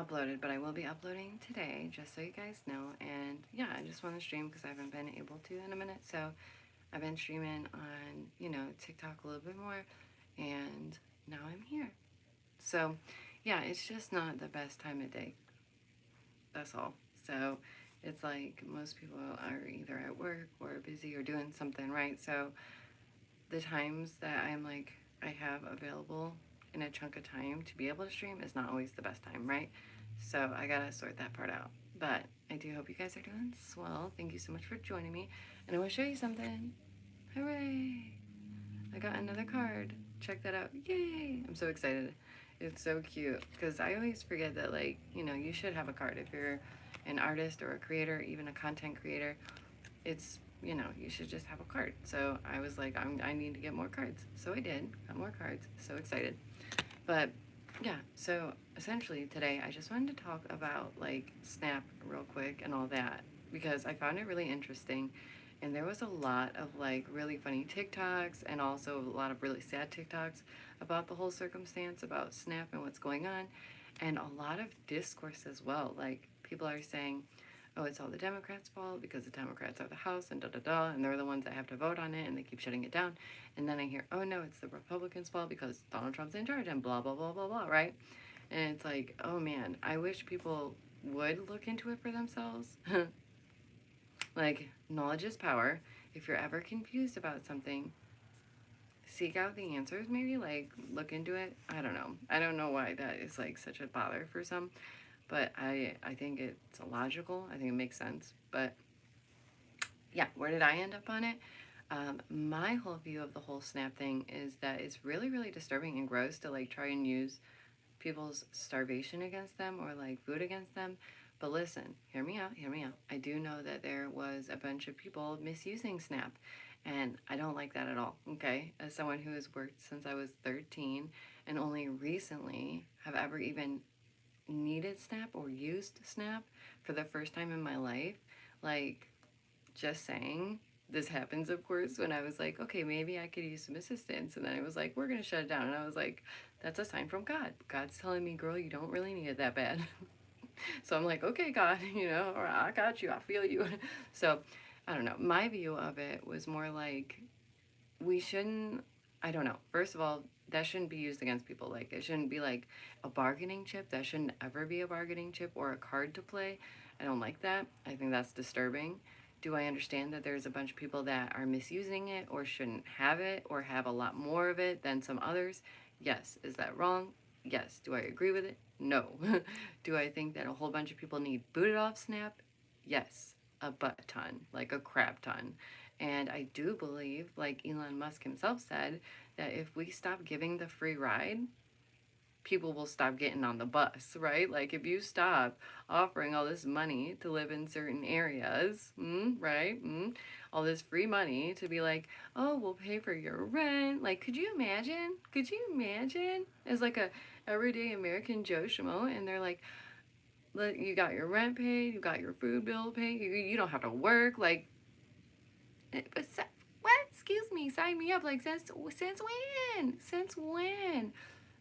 uploaded, but I will be uploading today, just so you guys know. And yeah, I just want to stream because I haven't been able to in a minute. So I've been streaming on, TikTok a little bit more, and now I'm here. So yeah, it's just not the best time of day. That's all. So it's like most people are either at work or busy or doing something, right? So the times that I'm like, I have available in a chunk of time to be able to stream is not always the best time, right? So I gotta sort that part out. But I do hope you guys are doing swell. Thank you so much for joining me. And I want to show you something. Hooray! I got another card. Check that out. Yay! I'm so excited. It's so cute because I always forget that, like, you should have a card if you're an artist or a creator, even a content creator. It's, you should just have a card. So I was like, I need to get more cards. So I did. Got more cards. So excited. But yeah, so essentially today I just wanted to talk about like Snap real quick and all that because I found it really interesting. And there was a lot of like really funny TikToks and also a lot of really sad TikToks about the whole circumstance about Snap and what's going on. And a lot of discourse as well. Like people are saying, oh, it's all the Democrats' fault because the Democrats are the House and da da da, and they're the ones that have to vote on it and they keep shutting it down. And then I hear, oh no, it's the Republicans' fault because Donald Trump's in charge and blah, blah, blah, blah, blah, right? And it's like, oh man, I wish people would look into it for themselves. Like, knowledge is power. If you're ever confused about something, seek out the answers, maybe, like, look into it. I don't know. I don't know why that is, like, such a bother for some, but I think it's illogical. I think it makes sense. But, yeah, where did I end up on it? My whole view of the whole Snap thing is that it's really, really disturbing and gross to, like, try and use people's starvation against them or like food against them. But listen, hear me out, hear me out. I do know that there was a bunch of people misusing Snap, and I don't like that at all, okay? As someone who has worked since I was 13 and only recently have ever even needed Snap or used Snap for the first time in my life, like, just saying, this happens, of course, when I was like, okay, maybe I could use some assistance. And then it was like, we're going to shut it down. And I was like, that's a sign from God. God's telling me, girl, you don't really need it that bad. So I'm like, okay, God, or I got you. I feel you. So I don't know. My view of it was more like, we shouldn't, I don't know. First of all, that shouldn't be used against people. Like, it shouldn't be like a bargaining chip. That shouldn't ever be a bargaining chip or a card to play. I don't like that. I think that's disturbing. Do I understand that there's a bunch of people that are misusing it or shouldn't have it or have a lot more of it than some others? Yes. Is that wrong? Yes. Do I agree with it? No. Do I think that a whole bunch of people need booted off Snap? Yes. A butt ton, like a crap ton. And I do believe, like Elon Musk himself said, that if we stop giving the free ride, people will stop getting on the bus, right? Like if you stop offering all this money to live in certain areas, right? All this free money to be like, oh, we'll pay for your rent. Like, could you imagine? Could you imagine? As like a everyday American Joe Schmo, and they're like, you got your rent paid, you got your food bill paid, you don't have to work, like, but what? Excuse me, sign me up. Like, since when? Since when?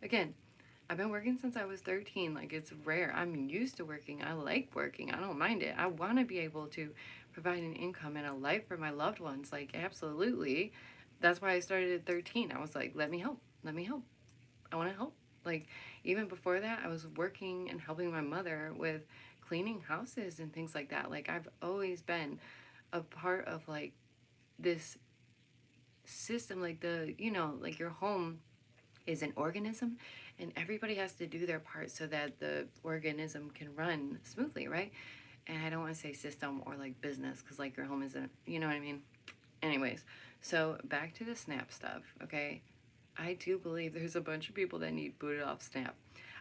Again, I've been working since I was 13. Like, it's rare. I'm used to working. I like working. I don't mind it. I want to be able to provide an income and a life for my loved ones. Like, absolutely. That's why I started at 13. I was like, let me help. Let me help. I want to help. Like, even before that, I was working and helping my mother with cleaning houses and things like that. Like, I've always been a part of, like, this system, like like your home is an organism and everybody has to do their part so that the organism can run smoothly, right? And I don't want to say system or like business because like your home isn't, you know what I mean? Anyways, so back to the Snap stuff, okay? I do believe there's a bunch of people that need booted off Snap.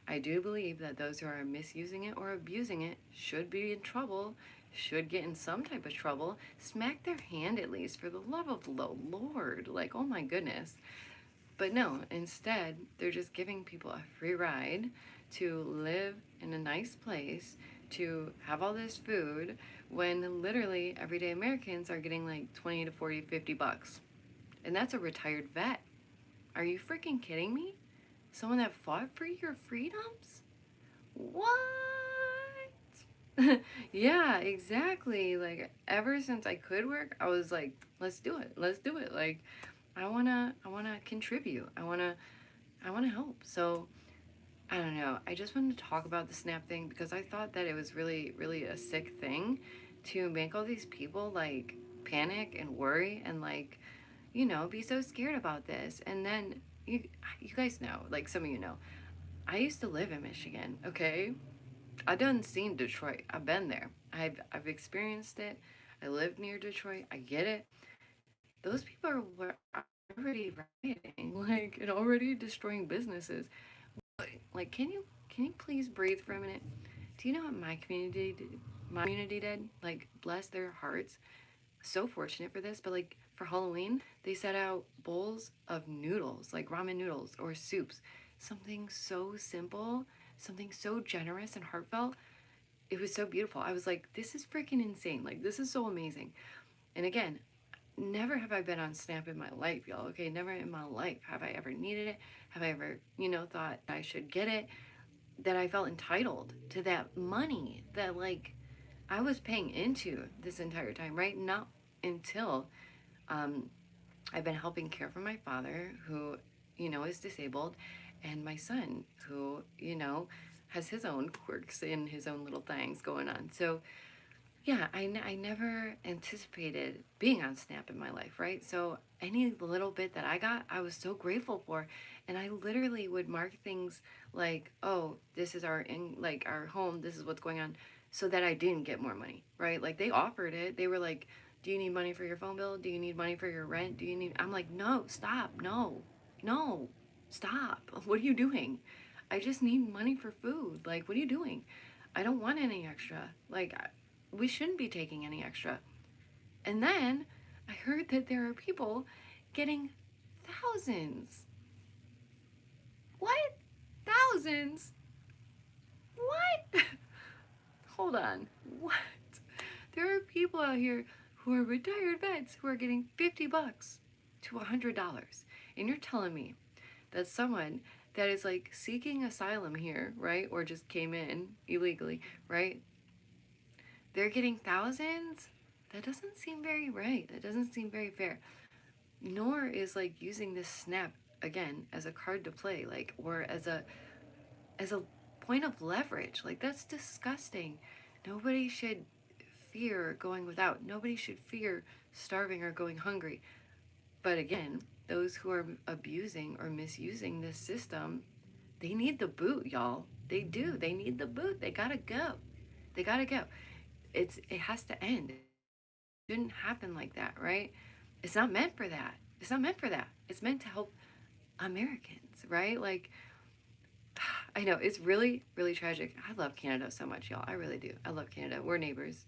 I do believe that those who are misusing it or abusing it should be in trouble, should get in some type of trouble. Smack their hand at least, for the love of the Lord. Like, oh my goodness. But no, instead, they're just giving people a free ride to live in a nice place, to have all this food, when literally everyday Americans are getting like 20 to 40, 50 bucks. And that's a retired vet. Are you freaking kidding me? Someone that fought for your freedoms? What? Yeah, exactly. Like ever since I could work, I was like, let's do it. Let's do it. Like I wanna contribute. I wanna help. So I don't know. I just wanted to talk about the SNAP thing because I thought that it was really, really a sick thing to make all these people like panic and worry and like, be so scared about this. And then you guys know, like some of you know, I used to live in Michigan, okay? I done seen Detroit. I've been there. I've experienced it. I live near Detroit. I get it. Those people were already rioting, like, and already destroying businesses. Like, can you please breathe for a minute? Do you know what my community did? My community did? Like, bless their hearts. So fortunate for this, but like for Halloween, they set out bowls of noodles, like ramen noodles or soups. Something so simple, something so generous and heartfelt. It was so beautiful. I was like, this is freaking insane. Like, this is so amazing. And again, never have I been on Snap in my life, y'all. Okay, never in my life have I ever needed it. Have I ever, thought I should get it, that I felt entitled to that money that like I was paying into this entire time, right? Not until um, I've been helping care for my father, who, is disabled, and my son, who, has his own quirks and his own little things going on. So, yeah, I never anticipated being on Snap in my life, right? So, any little bit that I got, I was so grateful for. And I literally would mark things like, oh, this is like our home, this is what's going on, so that I didn't get more money, right? Like they offered it. They were like, do you need money for your phone bill? Do you need money for your rent? I'm like, no, stop, no, stop. What are you doing? I just need money for food. Like, what are you doing? I don't want any extra. Like, we shouldn't be taking any extra. And then I heard that there are people getting thousands. What? Thousands? What? Hold on. What? There are people out here who are retired vets who are getting $50 to $100. And you're telling me that someone that is like seeking asylum here, right? Or just came in illegally, right? They're getting thousands? That doesn't seem very right. That doesn't seem very fair. Nor is like using this snap again as a card to play, like, or as a point of leverage. Like, that's disgusting. Nobody should fear going without. Nobody should fear starving or going hungry. But again, those who are abusing or misusing this system, they need the boot, y'all. They do. They need the boot. They gotta go. They gotta go. It has to end. It shouldn't happen like that, right? It's not meant for that. It's not meant for that. It's meant to help Americans, right? Like, I know it's really, really tragic. I love Canada so much, y'all. I really do. I love Canada. We're neighbors.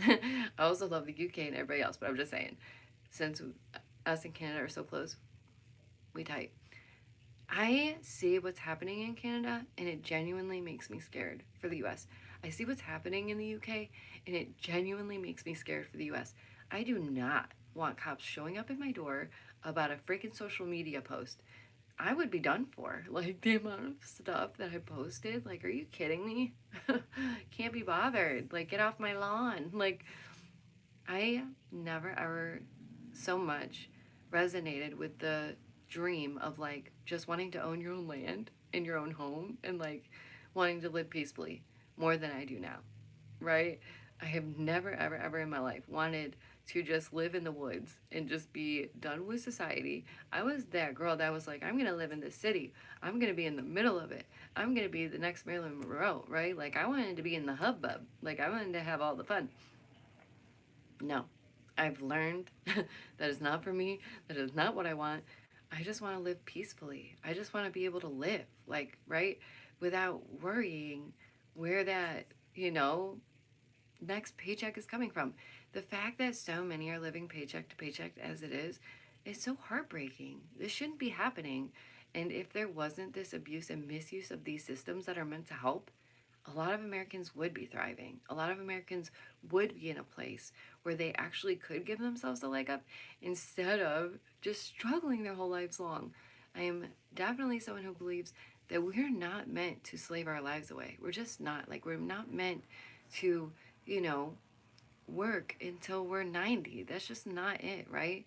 I also love the UK and everybody else, but I'm just saying, since us and Canada are so close, we tight. I see what's happening in Canada and it genuinely makes me scared for the US. I see what's happening in the UK and it genuinely makes me scared for the US. I do not want cops showing up at my door about a freaking social media post. I would be done for. Like the amount of stuff that I posted, like, are you kidding me? Can't be bothered. Like, get off my lawn. Like, I never ever so much resonated with the dream of like just wanting to own your own land and your own home and like wanting to live peacefully more than I do now, right? I have never, ever, ever in my life wanted to just live in the woods and just be done with society. I was that girl that was like, I'm gonna live in the city. I'm gonna be in the middle of it. I'm gonna be the next Marilyn Monroe, right? Like I wanted to be in the hubbub. Like I wanted to have all the fun. No, I've learned that is not for me. That is not what I want. I just want to live peacefully. I just want to be able to live, like, right? Without worrying where that, next paycheck is coming from. The fact that so many are living paycheck to paycheck as it is so heartbreaking. This shouldn't be happening. And if there wasn't this abuse and misuse of these systems that are meant to help, a lot of Americans would be thriving. A lot of Americans would be in a place where they actually could give themselves a leg up instead of just struggling their whole lives long. I am definitely someone who believes that we're not meant to slave our lives away. We're just not. Like, we're not meant to, you know, work until we're 90. That's just not it, right?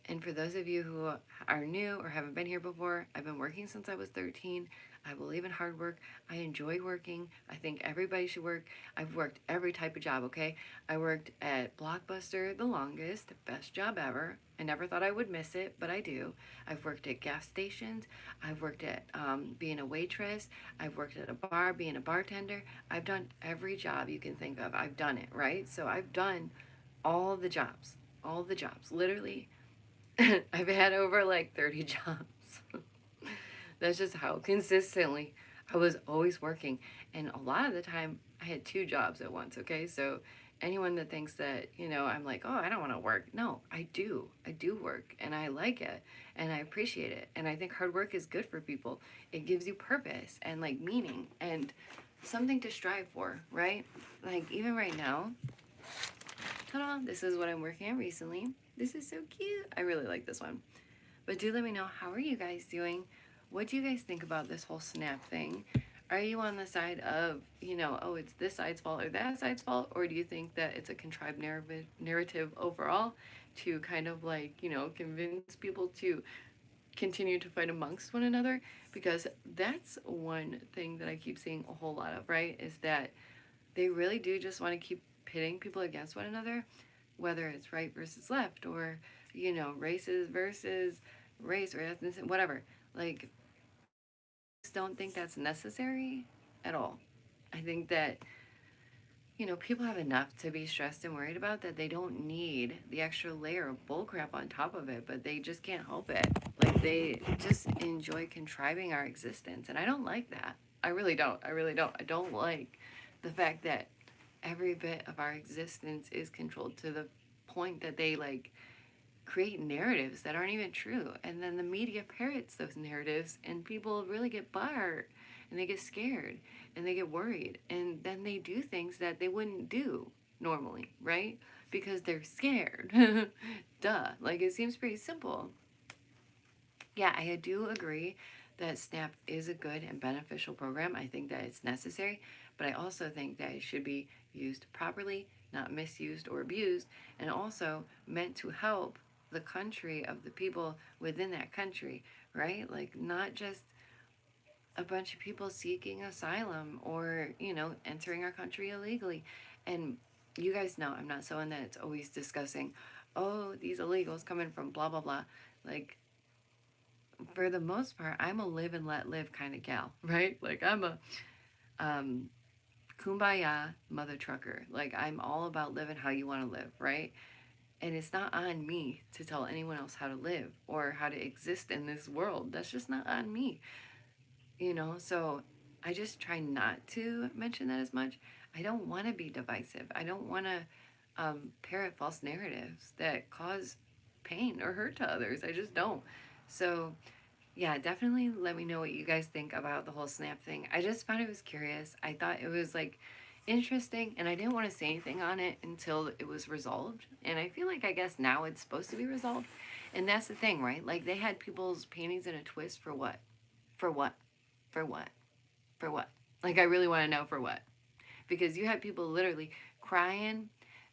And for those of you who are new or haven't been here before, I've been working since I was 13. I believe in hard work. I enjoy working. I think everybody should work. I've worked every type of job, okay? I worked at Blockbuster the longest, best job ever. I never thought I would miss it, but I do. I've worked at gas stations. I've worked at being a waitress. I've worked at a bar, being a bartender. I've done every job you can think of. I've done it, right? So I've done all the jobs, literally. I've had over like 30 jobs. That's just how consistently I was always working. And a lot of the time, I had two jobs at once, okay? So anyone that thinks that, I'm like, oh, I don't want to work. No, I do. I do work and I like it and I appreciate it. And I think hard work is good for people. It gives you purpose and like meaning and something to strive for, right? Like even right now, ta-da, this is what I'm working on recently. This is so cute. I really like this one. But do let me know, how are you guys doing? What do you guys think about this whole Snap thing? Are you on the side of, oh, it's this side's fault or that side's fault? Or do you think that it's a contrived narrative overall to kind of like, convince people to continue to fight amongst one another? Because that's one thing that I keep seeing a whole lot of, right? Is that they really do just want to keep pitting people against one another, whether it's right versus left or, races versus race or ethnicity, whatever. Like, I just don't think that's necessary at all. I think that, people have enough to be stressed and worried about that they don't need the extra layer of bullcrap on top of it, but they just can't help it. Like, they just enjoy contriving our existence. And I don't like that. I really don't. I really don't. I don't like the fact that every bit of our existence is controlled to the point that they like create narratives that aren't even true, and then the media parrots those narratives and people really get bothered and they get scared and they get worried and then they do things that they wouldn't do normally, right? Because they're scared. Duh. Like, it seems pretty simple. Yeah, I do agree that SNAP is a good and beneficial program. I think that it's necessary, but I also think that it should be used properly, not misused or abused, and also meant to help the country of the people within that country, right? Like, not just a bunch of people seeking asylum or, entering our country illegally. And you guys know I'm not someone that's always discussing, oh, these illegals coming from blah, blah, blah. Like, for the most part, I'm a live and let live kind of gal, right? Like, I'm a kumbaya mother trucker. Like, I'm all about living how you want to live, right? And it's not on me to tell anyone else how to live or how to exist in this world. That's just not on me, So I just try not to mention that as much. I don't want to be divisive. I don't want to parrot false narratives that cause pain or hurt to others. I just don't. So yeah, definitely let me know what you guys think about the whole Snap thing. I just found it was curious. I thought it was like interesting and I didn't want to say anything on it until it was resolved. And I feel like I guess now it's supposed to be resolved. And that's the thing, right? Like, they had people's panties in a twist for what? For what? For what? For what? Like, I really want to know for what. Because you had people literally crying,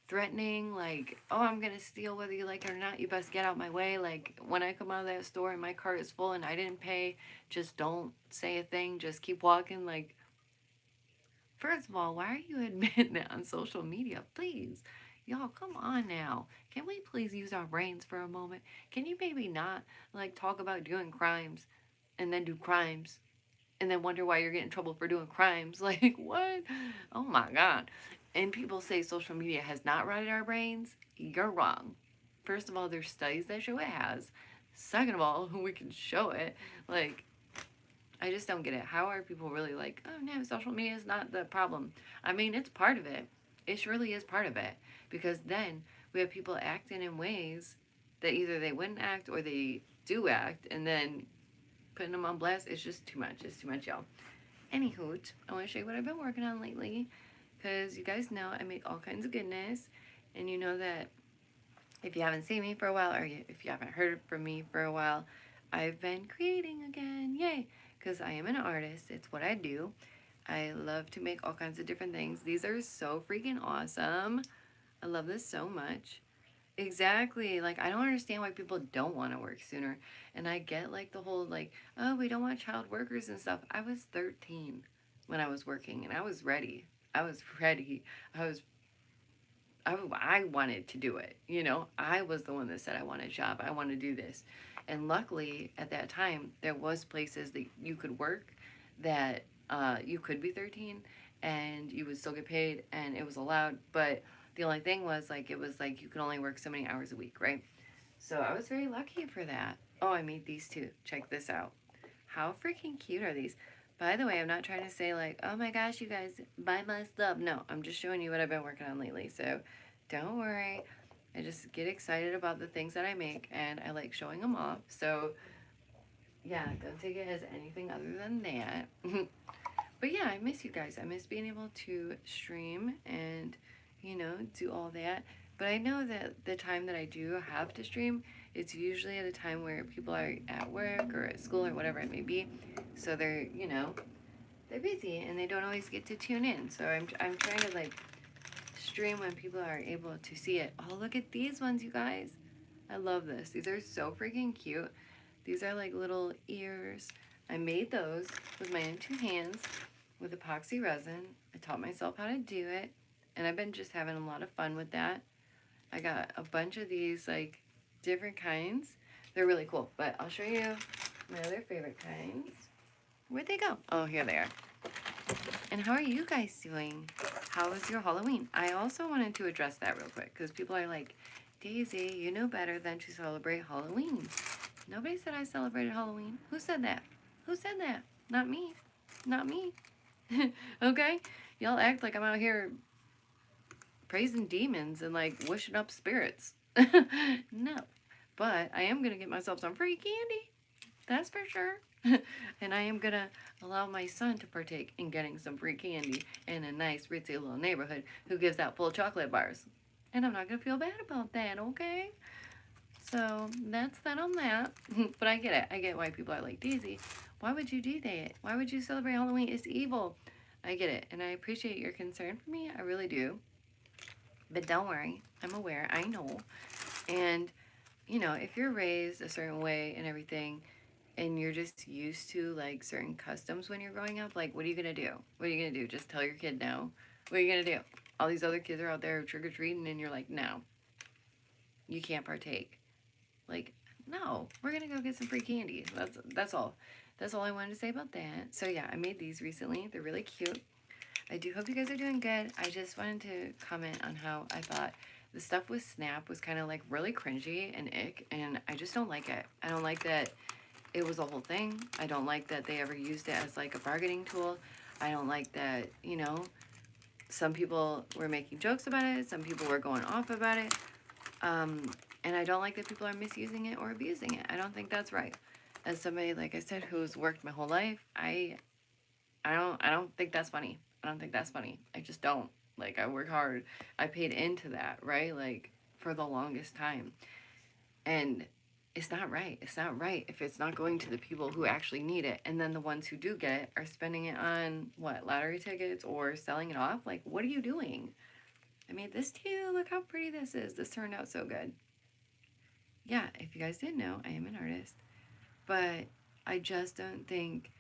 threatening, like, oh, I'm going to steal whether you like it or not. You best get out my way. Like, when I come out of that store and my cart is full and I didn't pay, just don't say a thing. Just keep walking. Like, first of all, why are you admitting that on social media? Please. Y'all, come on now. Can we please use our brains for a moment? Can you maybe not, like, talk about doing crimes and then do crimes and then wonder why you're getting in trouble for doing crimes? Like, what? Oh my God. And people say social media has not rotted our brains. You're wrong. First of all, there's studies that show it has. Second of all, we can show it. Like, I just don't get it. How are people really like, oh no, social media is not the problem? I mean, it's part of it. It surely is part of it. Because then we have people acting in ways that either they wouldn't act or they do act, and then putting them on blast is just too much. It's too much, y'all. Anywho, I want to show you what I've been working on lately. Because you guys know I make all kinds of goodness. And you know that if you haven't seen me for a while, or if you haven't heard from me for a while, I've been creating again. Yay! because I am an artist. It's what I do. I love to make all kinds of different things. These are so freaking awesome. I love this so much. Exactly. Like, I don't understand why people don't want to work sooner. And I get like the whole like, oh, we don't want child workers and stuff. I was 13 when I was working and I was ready. I was ready. I was I wanted to do it. You know, I was the one that said I want a job. I want to do this. And luckily at that time there was places that you could work that you could be 13 and you would still get paid and it was allowed. But the only thing was like it was like you could only work so many hours a week, right? So I was very lucky for that. Oh, I made these too. Check this out. How freaking cute are these? By the way, I'm not trying to say like, oh my gosh, you guys buy my stuff. No, I'm just showing you what I've been working on lately. So don't worry. I just get excited about the things that I make and I like showing them off. So yeah, don't take it as anything other than that. But yeah, I miss you guys. I miss being able to stream and, you know, do all that. But I know that the time that I do have to stream, it's usually at a time where people are at work or at school or whatever it may be. So they're, you know, they're busy and they don't always get to tune in. So I'm trying to like stream when people are able to see it. Oh, look at these ones, you guys. I love this. These are so freaking cute. These are like little ears. I made those with my own two hands with epoxy resin. I taught myself how to do it, and I've been just having a lot of fun with that. I got a bunch of these like different kinds. They're really cool, but I'll show you my other favorite kinds. Where'd they go? Oh, here they are. And how are you guys doing? How was your Halloween? I also wanted to address that real quick because people are like, Daisy, you know better than to celebrate Halloween. Nobody said I celebrated Halloween. Who said that? Who said that? Not me. Not me. Okay? Y'all act like I'm out here praising demons and like wishing up spirits. No. But I am going to get myself some free candy. That's for sure. And I am going to allow my son to partake in getting some free candy in a nice, ritzy little neighborhood who gives out full chocolate bars. And I'm not going to feel bad about that, okay? So that's that on that. But I get it. I get why people are like, Daisy, why would you do that? Why would you celebrate Halloween? It's evil. I get it. And I appreciate your concern for me. I really do. But don't worry. I'm aware. I know. And, you know, if you're raised a certain way and everything, and you're just used to like certain customs when you're growing up, like what are you gonna do? What are you gonna do? Just tell your kid no? What are you gonna do? All these other kids are out there trick or treating, and you're like, no, you can't partake. Like, no, we're gonna go get some free candy. That's all. That's all I wanted to say about that. So yeah, I made these recently. They're really cute. I do hope you guys are doing good. I just wanted to comment on how I thought the stuff with Snap was kind of like really cringy and ick, and I just don't like it. I don't like that it was a whole thing. I don't like that they ever used it as like a bargaining tool. I don't like that, you know, some people were making jokes about it, some people were going off about it. And I don't like that people are misusing it or abusing it. I don't think that's right. As somebody, like I said, who's worked my whole life, I don't think that's funny. I don't think that's funny. I just don't. Like, I work hard. I paid into that, right? Like, for the longest time. And it's not right. It's not right if it's not going to the people who actually need it. And then the ones who do get it are spending it on, what, lottery tickets or selling it off? Like, what are you doing? I made this too. Look how pretty this is. This turned out so good. Yeah, if you guys didn't know, I am an artist. But I just don't think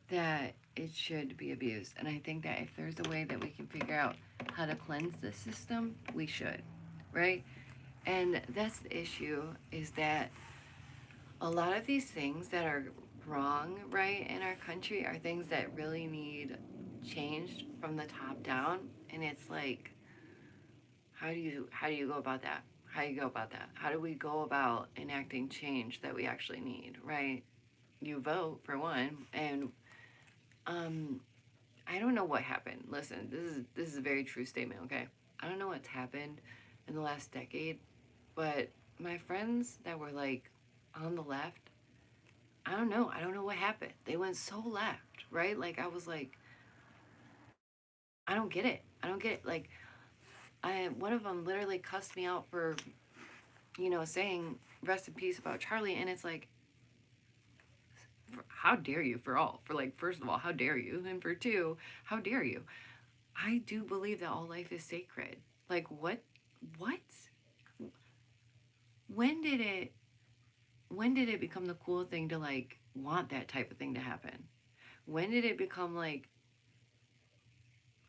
that it should be abused. And I think that if there's a way that we can figure out how to cleanse the system, we should, right? And that's the issue, is that a lot of these things that are wrong, right, in our country are things that really need changed from the top down. And it's like, how do you go about that? How do you go about that? How do we go about enacting change that we actually need, right? You vote for one, and I don't know what happened. Listen, this is a very true statement, okay? I don't know what's happened in the last decade, but my friends that were like on the left, I don't know. I don't know what happened. They went so left, right? Like I was like, I don't get it. I don't get it. Like one of them literally cussed me out for, you know, saying rest in peace about Charlie, and it's like, how dare you, for like, first of all, how dare you? And for two, how dare you? I do believe that all life is sacred. Like, what? When did it, when did it become the cool thing to like want that type of thing to happen? When did it become like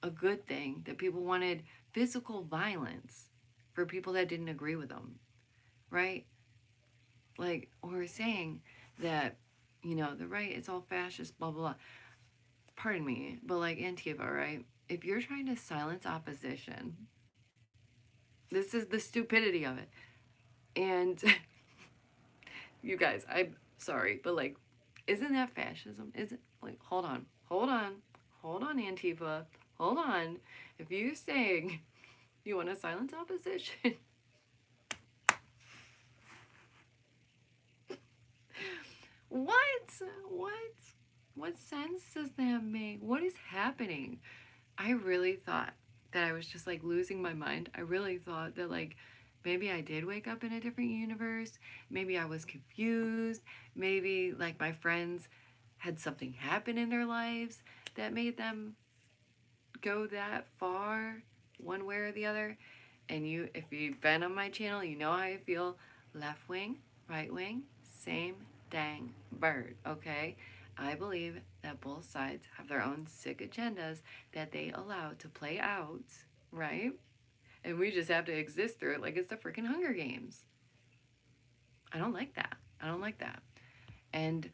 a good thing that people wanted physical violence for people that didn't agree with them, right? Like, or saying that, the right, it's all fascist, blah, blah, blah. Pardon me, but like Antifa, right? If you're trying to silence opposition, this is the stupidity of it. And you guys, I'm sorry, but like, isn't that fascism? Is it like, hold on, Antifa, hold on. If you're saying you want to silence opposition, what? What? What sense does that make? What is happening? I really thought that I was just like losing my mind. I really thought that like maybe I did wake up in a different universe. Maybe I was confused. Maybe like my friends had something happen in their lives that made them go that far one way or the other. And if you've been on my channel, you know how I feel. Left wing, right wing, same dang bird, okay? I believe that both sides have their own sick agendas that they allow to play out, right? And we just have to exist through it like it's the freaking Hunger Games. I don't like that. I don't like that. And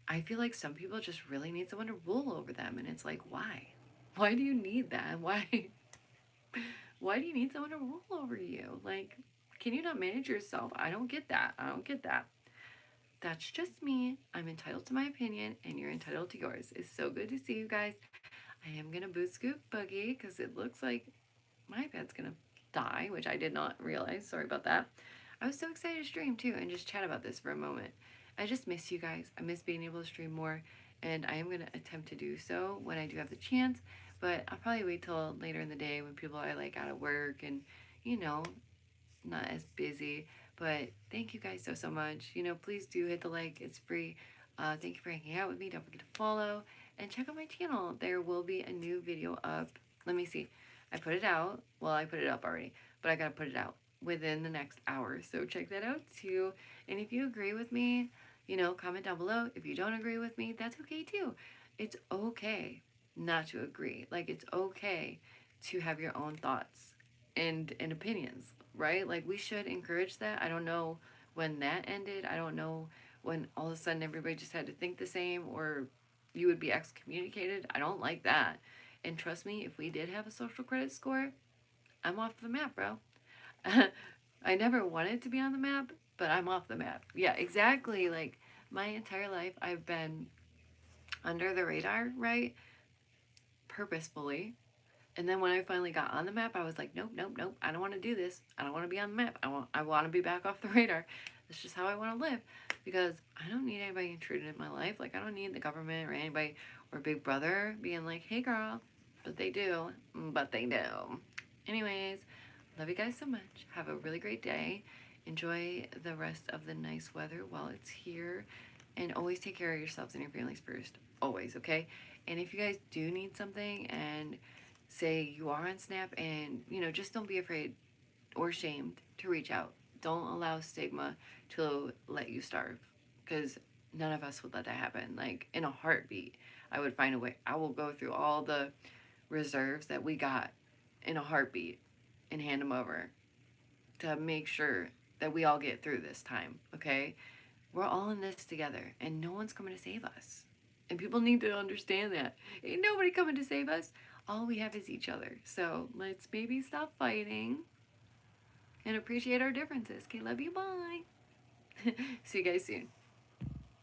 I feel like some people just really need someone to rule over them. And it's like, why? Why do you need that? Why do you need someone to rule over you? Like, can you not manage yourself? I don't get that. I don't get that. That's just me. I'm entitled to my opinion, and you're entitled to yours. It's so good to see you guys. I am going to boot scoop boogie because it looks like my iPad's going to die, which I did not realize. Sorry about that. I was so excited to stream too and just chat about this for a moment. I just miss you guys. I miss being able to stream more, and I am going to attempt to do so when I do have the chance, but I'll probably wait till later in the day when people are like out of work and, you know, not as busy. But thank you guys so much. Please do hit the like. It's free. Thank you for hanging out with me. Don't forget to follow and check out my channel. There will be a new video up. Let me see. I put it out. Well, I put it up already, but I gotta put it out within the next hour. So check that out too. And if you agree with me, comment down below. If you don't agree with me, that's okay too. It's okay not to agree. Like, it's okay to have your own thoughts and opinions, right? Like, we should encourage that. I don't know when that ended. I don't know when all of a sudden everybody just had to think the same or you would be excommunicated. I don't like that. And trust me, if we did have a social credit score, I'm off the map, bro. I never wanted to be on the map, but I'm off the map. Yeah, exactly. Like, my entire life, I've been under the radar, right? Purposefully. And then when I finally got on the map, I was like, nope, nope, nope. I don't want to do this. I don't want to be on the map. I want to be back off the radar. That's just how I want to live because I don't need anybody intruding in my life. Like, I don't need the government or anybody or Big Brother being like, hey, girl. But they do. But they do. Anyways, love you guys so much. Have a really great day. Enjoy the rest of the nice weather while it's here. And always take care of yourselves and your families first. Always, okay? And if you guys do need something and say you are on Snap and, just don't be afraid or shamed to reach out. Don't allow stigma to let you starve because none of us would let that happen. Like, in a heartbeat, I would find a way. I will go through all the reserves that we got in a heartbeat and hand them over to make sure that we all get through this time, okay? We're all in this together and no one's coming to save us. And people need to understand that. Ain't nobody coming to save us. All we have is each other. So let's maybe stop fighting and appreciate our differences. Okay, love you. Bye. See you guys soon.